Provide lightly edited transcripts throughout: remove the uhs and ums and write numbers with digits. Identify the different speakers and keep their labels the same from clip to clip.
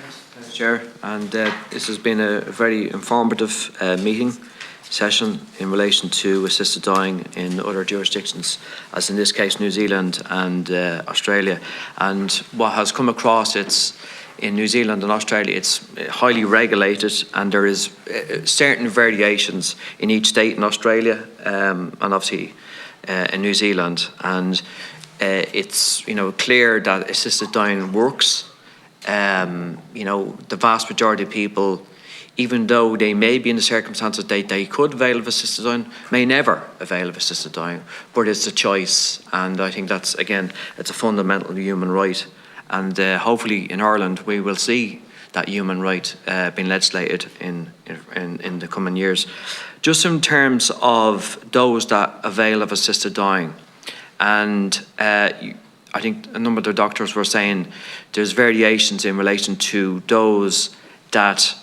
Speaker 1: Thanks, Chair. And this has been a very informative meeting session in relation to assisted dying in other jurisdictions, as in this case New Zealand and Australia. And what has come across, it's in New Zealand and Australia, it's highly regulated, and there is certain variations in each state in Australia and obviously in New Zealand. And it's clear that assisted dying works. The vast majority of people, even though they may be in the circumstances they could avail of assisted dying, may never avail of assisted dying, but it's a choice. And I think that's, again, it's a fundamental human right. And hopefully in Ireland we will see that human right being legislated in the coming years. Just in terms of those that avail of assisted dying, and I think a number of the doctors were saying there's variations in relation to those that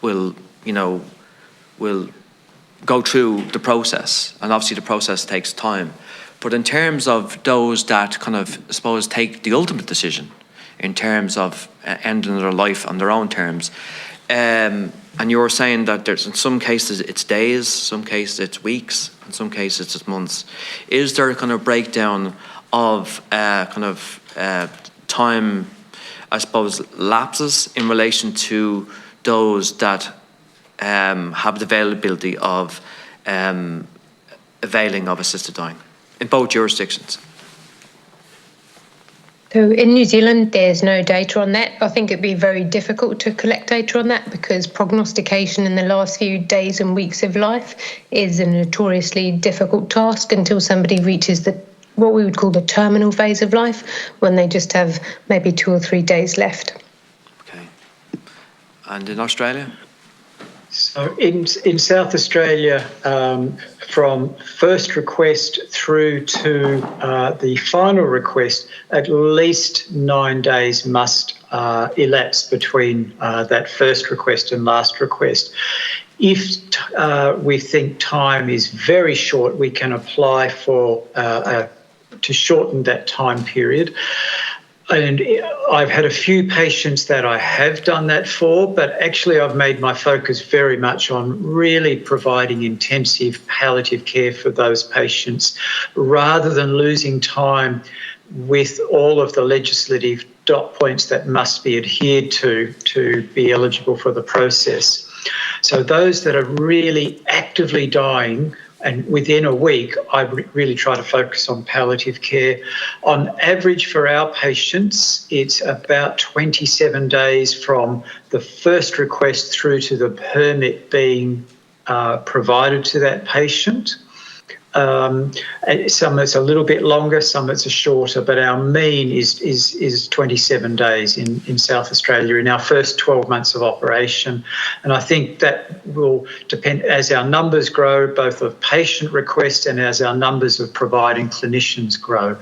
Speaker 1: will go through the process, and obviously the process takes time. But in terms of those that kind of, I suppose, take the ultimate decision in terms of ending their life on their own terms, and you were saying that there's, in some cases it's days, some cases it's weeks, in some cases it's months. Is there a kind of breakdown of time, I suppose, lapses in relation to those that have the availability of availing of assisted dying in both jurisdictions?
Speaker 2: So in New Zealand, there's no data on that. I think it'd be very difficult to collect data on that because prognostication in the last few days and weeks of life is a notoriously difficult task until somebody reaches what we would call the terminal phase of life, when they just have maybe 2 or 3 days left.
Speaker 1: Okay. And in Australia?
Speaker 3: So in South Australia, from first request through to the final request, at least 9 days must elapse between that first request and last request. If we think time is very short, we can apply for to shorten that time period. And I've had a few patients that I have done that for, but actually I've made my focus very much on really providing intensive palliative care for those patients, rather than losing time with all of the legislative dot points that must be adhered to be eligible for the process. So those that are really actively dying, and within a week, I really try to focus on palliative care. On average for our patients, it's about 27 days from the first request through to the permit being provided to that patient. And some it's a little bit longer, some it's shorter, but our mean is 27 days in South Australia in our first 12 months of operation. And I think that will depend, as our numbers grow, both of patient requests and as our numbers of providing clinicians grow,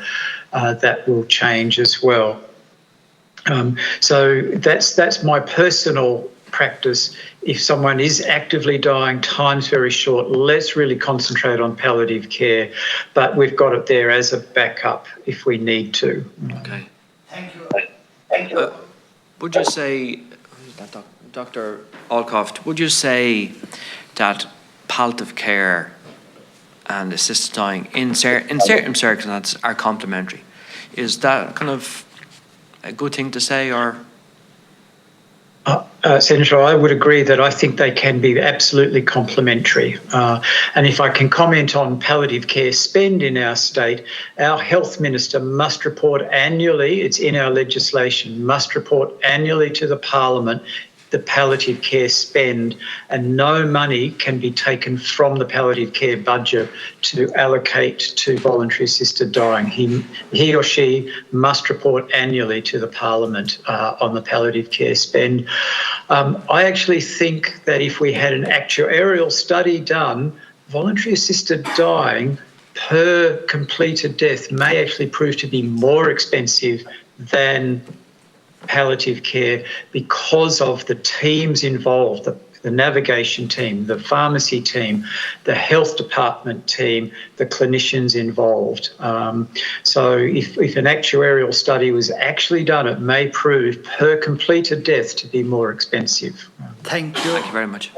Speaker 3: that will change as well. So that's my personal practice. If someone is actively dying, time's very short, let's really concentrate on palliative care, but we've got it there as a backup if we need to.
Speaker 1: Okay.
Speaker 3: Thank you.
Speaker 1: Would you say, Dr. Alcoft, would you say that palliative care and assisted dying in certain circumstances are complementary? Is that kind of a good thing to say, or?
Speaker 3: Senator, I would agree that I think they can be absolutely complementary. And if I can comment on palliative care spend in our state, our health minister must report annually, it's in our legislation, must report annually to the Parliament the palliative care spend, and no money can be taken from the palliative care budget to allocate to voluntary assisted dying. He or she must report annually to the Parliament on the palliative care spend. I actually think that if we had an actuarial study done, voluntary assisted dying per completed death may actually prove to be more expensive than palliative care because of the teams involved, the navigation team, the pharmacy team, the health department team, the clinicians involved. So if an actuarial study was actually done, it may prove per completed death to be more expensive.
Speaker 4: Thank you.
Speaker 1: Thank you very much.